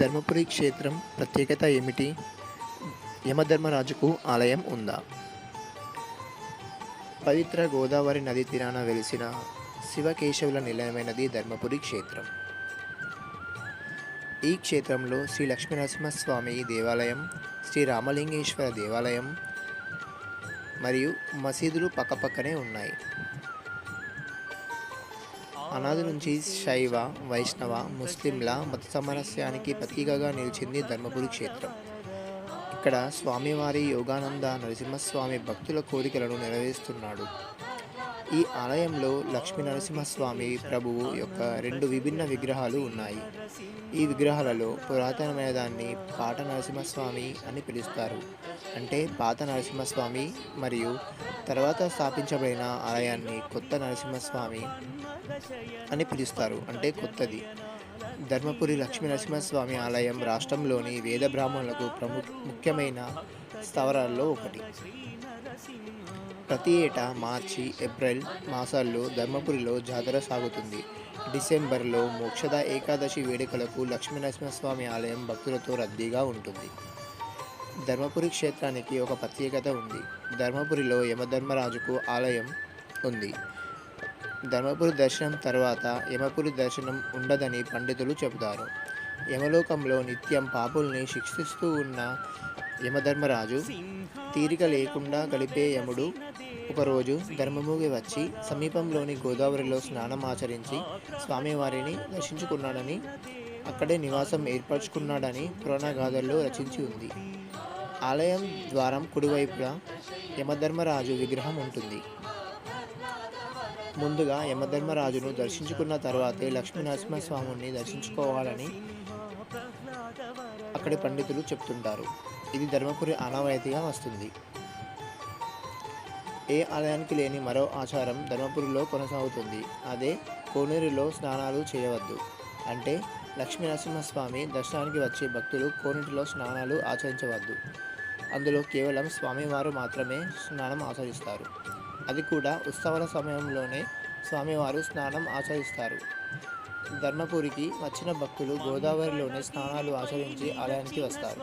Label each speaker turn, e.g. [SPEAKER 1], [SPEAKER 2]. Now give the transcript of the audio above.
[SPEAKER 1] ధర్మపురి క్షేత్రం ప్రత్యేకత ఏమిటి? యమధర్మరాజుకు ఆలయం ఉందా? పవిత్ర గోదావరి నది తీరాన వెలిసిన శివకేశవుల నిలయమైనది ధర్మపురి క్షేత్రం. ఈ క్షేత్రంలో శ్రీ లక్ష్మీనరసింహస్వామి దేవాలయం, శ్రీ రామలింగేశ్వర దేవాలయం మరియు మసీదులు పక్కపక్కనే ఉన్నాయి. అనాది నుంచి శైవ, వైష్ణవ, ముస్లింల మత సామరస్యానికి ప్రతీకగా నిలిచింది ధర్మపురి క్షేత్రం. ఇక్కడ స్వామివారి యోగానంద నరసింహస్వామి భక్తుల కోరికలను నెరవేరుస్తున్నాడు. ఈ ఆలయంలో లక్ష్మీ నరసింహస్వామి ప్రభువు యొక్క 2 విభిన్న విగ్రహాలు ఉన్నాయి. ఈ విగ్రహాలలో పురాతనమైన దాన్ని పాట నరసింహస్వామి అని పిలుస్తారు, అంటే పాత నరసింహస్వామి, మరియు తర్వాత స్థాపించబడిన ఆలయాన్ని కొత్త నరసింహస్వామి అని పిలుస్తారు, అంటే కొత్తది. ధర్మపురి లక్ష్మీ నరసింహస్వామి ఆలయం రాష్ట్రంలోని వేద బ్రాహ్మణులకు ముఖ్యమైన స్థావరాల్లో ఒకటి. ప్రతి ఏటా మార్చి, ఏప్రిల్ మాసాల్లో ధర్మపురిలో జాతర సాగుతుంది. డిసెంబర్లో మోక్షద ఏకాదశి వేడుకలకు లక్ష్మీ నరసింహస్వామి ఆలయం భక్తులతో రద్దీగా ఉంటుంది. ధర్మపురి క్షేత్రానికి ఒక ప్రత్యేకత ఉంది. ధర్మపురిలో యమధర్మరాజుకు ఆలయం ఉంది. ధర్మపురి దర్శనం తర్వాత యమపురి దర్శనం ఉండదని పండితులు చెబుతారు. యమలోకంలో నిత్యం పాపుల్ని శిక్షిస్తూ ఉన్న యమధర్మరాజు తీరిక లేకుండా గడిపే యముడు ఒకరోజు ధర్మముగి వచ్చి సమీపంలోని గోదావరిలో స్నానం ఆచరించి స్వామివారిని దర్శించుకున్నాడని, అక్కడే నివాసం ఏర్పరచుకున్నాడని పురాణగాథల్లో రచించి ఉంది. ఆలయం ద్వారం కుడివైపున యమధర్మరాజు విగ్రహం ఉంటుంది. ముందుగా యమధర్మరాజును దర్శించుకున్న తర్వాతే లక్ష్మీ నరసింహస్వామిని దర్శించుకోవాలని అక్కడి పండితులు చెప్తుంటారు. ఇది ధర్మపురి ఆనవాయితీగా వస్తుంది. ఏ ఆలయానికి లేని మరో ఆచారం ధర్మపురిలో కొనసాగుతుంది. అదే కోనేరులో స్నానాలు చేయవద్దు. అంటే లక్ష్మీ నరసింహస్వామి దర్శనానికి వచ్చే భక్తులు కోనేటిలో స్నానాలు ఆచరించవద్దు. అందులో కేవలం స్వామివారు మాత్రమే స్నానం ఆచరిస్తారు. అది కూడా ఉత్సవాల సమయంలోనే స్వామివారు స్నానం ఆచరిస్తారు. ధర్మపురికి వచ్చిన భక్తులు గోదావరిలోనే స్నానాలు ఆచరించి ఆలయానికి వస్తారు.